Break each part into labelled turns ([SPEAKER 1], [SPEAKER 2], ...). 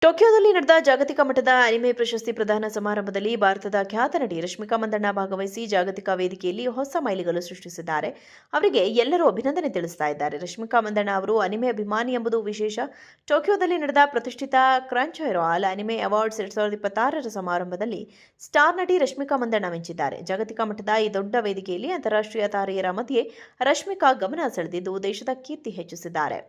[SPEAKER 1] ಟೋಕಿಯೋದಲ್ಲಿ ನಡೆದ ಜಾಗತಿಕ ಮಟ್ಟದ ಅನಿಮೆ ಪ್ರಶಸ್ತಿ ಪ್ರದಾನ ಸಮಾರಂಭದಲ್ಲಿ ಭಾರತದ ಖ್ಯಾತ ನಟಿ ರಶ್ಮಿಕಾ ಮಂದಣ್ಣ ಭಾಗವಹಿಸಿ ಜಾಗತಿಕ ವೇದಿಕೆಯಲ್ಲಿ ಹೊಸ ಮೈಲಿಗಲ್ಲು ಸೃಷ್ಟಿಸಿದ್ದಾರೆ. ಅವರಿಗೆ ಎಲ್ಲರೂ ಅಭಿನಂದನೆ ತಿಳಿಸ್ತಾ ಇದ್ದಾರೆ. ರಶ್ಮಿಕಾ ಮಂದಣ್ಣ ಅವರು ಅನಿಮೆ ಅಭಿಮಾನಿ ಎಂಬುದು ವಿಶೇಷ. ಟೋಕಿಯೋದಲ್ಲಿ ನಡೆದ ಪ್ರತಿಷ್ಠಿತ ಕ್ರಂಚ್‌ರೊಲ್ ಅನಿಮೆ ಅವಾರ್ಡ್ಸ್ 2026ರ ಸಮಾರಂಭದಲ್ಲಿ ಸ್ಟಾರ್ ನಟಿ ರಶ್ಮಿಕಾ ಮಂದಣ್ಣ ಮಿಂಚಿದ್ದಾರೆ. ಜಾಗತಿಕ ಮಟ್ಟದ ಈ ದೊಡ್ಡ ವೇದಿಕೆಯಲ್ಲಿ ಅಂತಾರಾಷ್ಟ್ರೀಯ ತಾರೆಯರ ಮಧ್ಯೆ ರಶ್ಮಿಕಾ ಗಮನ ಸೆಳೆದಿದ್ದು ದೇಶದ ಕೀರ್ತಿ ಹೆಚ್ಚಿಸಿದ್ದಾರೆ.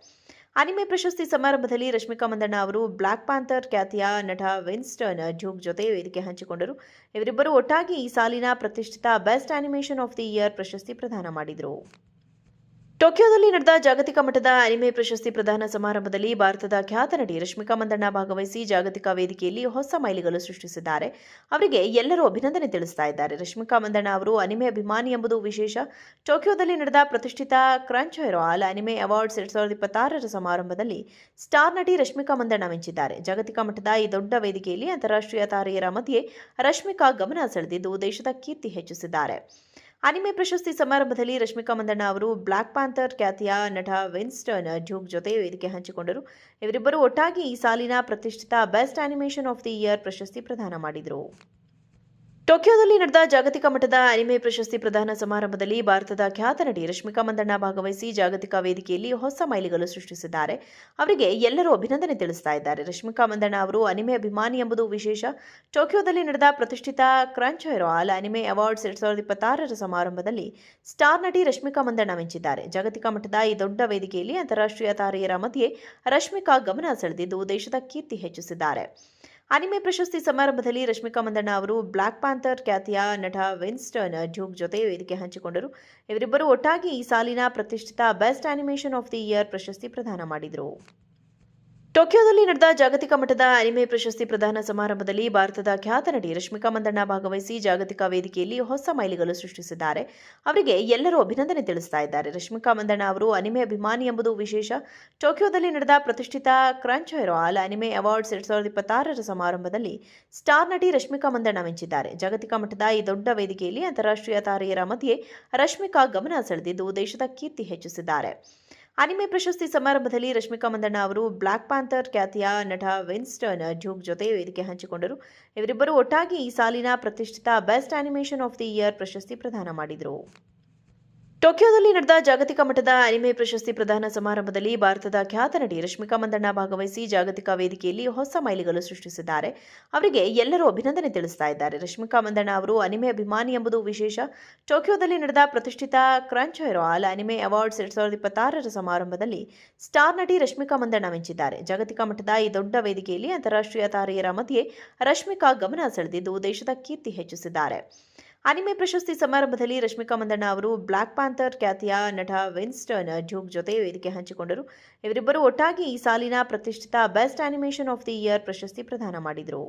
[SPEAKER 1] ಅನಿಮೆ ಪ್ರಶಸ್ತಿ ಸಮಾರಂಭದಲ್ಲಿ ರಶ್ಮಿಕಾ ಮಂದಣ್ಣ ಅವರು ಬ್ಲಾಕ್ ಪ್ಯಾಂಥರ್ ಖ್ಯಾತಿಯ ನಟ ವಿನ್ಸ್ಟನ್ ಡ್ಯೂಕ್ ಜೊತೆ ವೇದಿಕೆ ಹಂಚಿಕೊಂಡರು. ಇವರಿಬ್ಬರು ಒಟ್ಟಾಗಿ ಈ ಸಾಲಿನ ಪ್ರತಿಷ್ಠಿತ best animation of the year ಪ್ರಶಸ್ತಿ ಪ್ರದಾನ ಮಾಡಿದರು. ಟೋಕಿಯೋದಲ್ಲಿ ನಡೆದ ಜಾಗತಿಕ ಮಟ್ಟದ ಅನಿಮೆ ಪ್ರಶಸ್ತಿ ಪ್ರದಾನ ಸಮಾರಂಭದಲ್ಲಿ ಭಾರತದ ಖ್ಯಾತ ನಟಿ ರಶ್ಮಿಕಾ ಮಂದಣ್ಣ ಭಾಗವಹಿಸಿ ಜಾಗತಿಕ ವೇದಿಕೆಯಲ್ಲಿ ಹೊಸ ಮೈಲಿಗಲ್ಲು ಸೃಷ್ಟಿಸಿದ್ದಾರೆ. ಅವರಿಗೆ ಎಲ್ಲರೂ ಅಭಿನಂದನೆ ತಿಳಿಸ್ತಾ ಇದ್ದಾರೆ. ರಶ್ಮಿಕಾ ಮಂದಣ್ಣ ಅವರು ಅನಿಮೆ ಅಭಿಮಾನಿ ಎಂಬುದು ವಿಶೇಷ. ಟೋಕಿಯೋದಲ್ಲಿ ನಡೆದ ಪ್ರತಿಷ್ಠಿತ ಕ್ರಂಚ್‌ರೊಲ್ ಅನಿಮೆ ಅವಾರ್ಡ್ಸ್ 2026ರ ಸಮಾರಂಭದಲ್ಲಿ ಸ್ಟಾರ್ ನಟಿ ರಶ್ಮಿಕಾ ಮಂದಣ್ಣ ಮಿಂಚಿದ್ದಾರೆ. ಜಾಗತಿಕ ಮಟ್ಟದ ಈ ದೊಡ್ಡ ವೇದಿಕೆಯಲ್ಲಿ ಅಂತಾರಾಷ್ಟ್ರೀಯ ತಾರೆಯರ ಮಧ್ಯೆ ರಶ್ಮಿಕಾ ಗಮನ ಸೆಳೆದಿದ್ದು ದೇಶದ ಕೀರ್ತಿ ಹೆಚ್ಚಿಸಿದ್ದಾರೆ. ಅನಿಮೆ ಪ್ರಶಸ್ತಿ ಸಮಾರಂಭದಲ್ಲಿ ರಶ್ಮಿಕಾ ಮಂದಣ್ಣ ಅವರು ಬ್ಲಾಕ್ ಪ್ಯಾಂಥರ್ ಖ್ಯಾತಿಯ ನಟ ವಿನ್ಸ್ಟನ್ ಡ್ಯೂಕ್ ಜೊತೆ ವೇದಿಕೆ ಹಂಚಿಕೊಂಡರು. ಇವರಿಬ್ಬರು ಒಟ್ಟಾಗಿ ಈ ಸಾಲಿನ ಪ್ರತಿಷ್ಠಿತ best animation of the year ಪ್ರಶಸ್ತಿ ಪ್ರದಾನ ಮಾಡಿದರು. ಟೋಕಿಯೋದಲ್ಲಿ ನಡೆದ ಜಾಗತಿಕ ಮಟ್ಟದ ಅನಿಮೆ ಪ್ರಶಸ್ತಿ ಪ್ರದಾನ ಸಮಾರಂಭದಲ್ಲಿ ಭಾರತದ ಖ್ಯಾತ ನಟಿ ರಶ್ಮಿಕಾ ಮಂದಣ್ಣ ಭಾಗವಹಿಸಿ ಜಾಗತಿಕ ವೇದಿಕೆಯಲ್ಲಿ ಹೊಸ ಮೈಲಿಗಲ್ಲು ಸೃಷ್ಟಿಸಿದ್ದಾರೆ. ಅವರಿಗೆ ಎಲ್ಲರೂ ಅಭಿನಂದನೆ ತಿಳಿಸ್ತಾ ಇದ್ದಾರೆ. ರಶ್ಮಿಕಾ ಮಂದಣ್ಣ ಅವರು ಅನಿಮೆ ಅಭಿಮಾನಿ ಎಂಬುದು ವಿಶೇಷ. ಟೋಕಿಯೋದಲ್ಲಿ ನಡೆದ ಪ್ರತಿಷ್ಠಿತ ಕ್ರಂಚ್‌ರೊಲ್ ಅನಿಮೆ ಅವಾರ್ಡ್ಸ್ 2026ರ ಸಮಾರಂಭದಲ್ಲಿ ಸ್ಟಾರ್ ನಟಿ ರಶ್ಮಿಕಾ ಮಂದಣ್ಣ ಮಿಂಚಿದ್ದಾರೆ. ಜಾಗತಿಕ ಮಟ್ಟದ ಈ ದೊಡ್ಡ ವೇದಿಕೆಯಲ್ಲಿ ಅಂತಾರಾಷ್ಟ್ರೀಯ ತಾರೆಯರ ಮಧ್ಯೆ ರಶ್ಮಿಕಾ ಗಮನ ಸೆಳೆದಿದ್ದು ದೇಶದ ಕೀರ್ತಿ ಹೆಚ್ಚಿಸಿದ್ದಾರೆ. ಅನಿಮೆ ಪ್ರಶಸ್ತಿ ಸಮಾರಂಭದಲ್ಲಿ ರಶ್ಮಿಕಾ ಮಂದಣ್ಣ ಅವರು ಬ್ಲಾಕ್ ಪ್ಯಾಂಥರ್ ಖ್ಯಾತಿಯ ನಟ ವಿನ್ಸ್ಟನ್ ಡ್ಯೂಕ್ ಜೊತೆ ವೇದಿಕೆ ಹಂಚಿಕೊಂಡರು. ಇವರಿಬ್ಬರು ಒಟ್ಟಾಗಿ ಈ ಸಾಲಿನ ಪ್ರತಿಷ್ಠಿತ best animation of the year ಪ್ರಶಸ್ತಿ ಪ್ರದಾನ ಮಾಡಿದರು. ಟೋಕಿಯೋದಲ್ಲಿ ನಡೆದ ಜಾಗತಿಕ ಮಟ್ಟದ ಅನಿಮೆ ಪ್ರಶಸ್ತಿ ಪ್ರದಾನ ಸಮಾರಂಭದಲ್ಲಿ ಭಾರತದ ಖ್ಯಾತ ನಟಿ ರಶ್ಮಿಕಾ ಮಂದಣ್ಣ ಭಾಗವಹಿಸಿ ಜಾಗತಿಕ ವೇದಿಕೆಯಲ್ಲಿ ಹೊಸ ಮೈಲಿಗಲ್ಲು ಸೃಷ್ಟಿಸಿದ್ದಾರೆ. ಅವರಿಗೆ ಎಲ್ಲರೂ ಅಭಿನಂದನೆ ತಿಳಿಸ್ತಾ ಇದ್ದಾರೆ. ರಶ್ಮಿಕಾ ಮಂದಣ್ಣ ಅವರು ಅನಿಮೆ ಅಭಿಮಾನಿ ಎಂಬುದು ವಿಶೇಷ. ಟೋಕಿಯೋದಲ್ಲಿ ನಡೆದ ಪ್ರತಿಷ್ಠಿತ ಕ್ರಂಚ್‌ರೊಲ್ ಅನಿಮೆ ಅವಾರ್ಡ್ಸ್ 2026ರ ಸಮಾರಂಭದಲ್ಲಿ ಸ್ಟಾರ್ ನಟಿ ರಶ್ಮಿಕಾ ಮಂದಣ್ಣ ಮಿಂಚಿದ್ದಾರೆ. ಜಾಗತಿಕ ಮಟ್ಟದ ಈ ದೊಡ್ಡ ವೇದಿಕೆಯಲ್ಲಿ ಅಂತಾರಾಷ್ಟ್ರೀಯ ತಾರೆಯರ ಮಧ್ಯೆ ರಶ್ಮಿಕಾ ಗಮನ ಸೆಳೆದಿದ್ದು ದೇಶದ ಕೀರ್ತಿ ಹೆಚ್ಚಿಸಿದ್ದಾರೆ. ಅನಿಮೆ ಪ್ರಶಸ್ತಿ ಸಮಾರಂಭದಲ್ಲಿ ರಶ್ಮಿಕಾ ಮಂದಣ್ಣ ಅವರು ಬ್ಲಾಕ್ ಪ್ಯಾಂಥರ್ ಖ್ಯಾತಿಯ ನಟ ವಿನ್ಸ್ಟನ್ ಡ್ಯೂಕ್ ಜೊತೆ ವೇದಿಕೆ ಹಂಚಿಕೊಂಡರು. ಇವರಿಬ್ಬರು ಒಟ್ಟಾಗಿ ಈ ಸಾಲಿನ ಪ್ರತಿಷ್ಠಿತ best animation of the year ಪ್ರಶಸ್ತಿ ಪ್ರದಾನ ಮಾಡಿದರು. ಟೋಕಿಯೋದಲ್ಲಿ ನಡೆದ ಜಾಗತಿಕ ಮಟ್ಟದ ಅನಿಮೆ ಪ್ರಶಸ್ತಿ ಪ್ರದಾನ ಸಮಾರಂಭದಲ್ಲಿ ಭಾರತದ ಖ್ಯಾತ ನಟಿ ರಶ್ಮಿಕಾ ಮಂದಣ್ಣ ಭಾಗವಹಿಸಿ ಜಾಗತಿಕ ವೇದಿಕೆಯಲ್ಲಿ ಹೊಸ ಮೈಲಿಗಲ್ಲು ಸೃಷ್ಟಿಸಿದ್ದಾರೆ. ಅವರಿಗೆ ಎಲ್ಲರೂ ಅಭಿನಂದನೆ ತಿಳಿಸ್ತಾ ಇದ್ದಾರೆ. ರಶ್ಮಿಕಾ ಮಂದಣ್ಣ ಅವರು ಅನಿಮೆ ಅಭಿಮಾನಿ ಎಂಬುದು ವಿಶೇಷ. ಟೋಕಿಯೋದಲ್ಲಿ ನಡೆದ ಪ್ರತಿಷ್ಠಿತ ಕ್ರಂಚ್‌ರೊಲ್ ಅನಿಮೆ ಅವಾರ್ಡ್ಸ್ 2026ರ ಸಮಾರಂಭದಲ್ಲಿ ಸ್ಟಾರ್ ನಟಿ ರಶ್ಮಿಕಾ ಮಂದಣ್ಣ ಮಿಂಚಿದ್ದಾರೆ. ಜಾಗತಿಕ ಮಟ್ಟದ ಈ ದೊಡ್ಡ ವೇದಿಕೆಯಲ್ಲಿ ಅಂತಾರಾಷ್ಟ್ರೀಯ ತಾರೆಯರ ಮಧ್ಯೆ ರಶ್ಮಿಕಾ ಗಮನ ಸೆಳೆದಿದ್ದು ದೇಶದ ಕೀರ್ತಿ ಹೆಚ್ಚಿಸಿದ್ದಾರೆ. ಅನಿಮೆ ಪ್ರಶಸ್ತಿ ಸಮಾರಂಭದಲ್ಲಿ ರಶ್ಮಿಕಾ ಮಂದಣ್ಣ ಅವರು ಬ್ಲಾಕ್ ಪ್ಯಾಂಥರ್ ಖ್ಯಾತಿಯ ನಟ ವಿನ್ಸ್ಟನ್ ಡ್ಯೂಕ್ ಜೊತೆ ವೇದಿಕೆ ಹಂಚಿಕೊಂಡರು. ಇವರಿಬ್ಬರು ಒಟ್ಟಾಗಿ ಈ ಸಾಲಿನ ಪ್ರತಿಷ್ಠಿತ best animation of the year ಪ್ರಶಸ್ತಿ ಪ್ರದಾನ ಮಾಡಿದರು.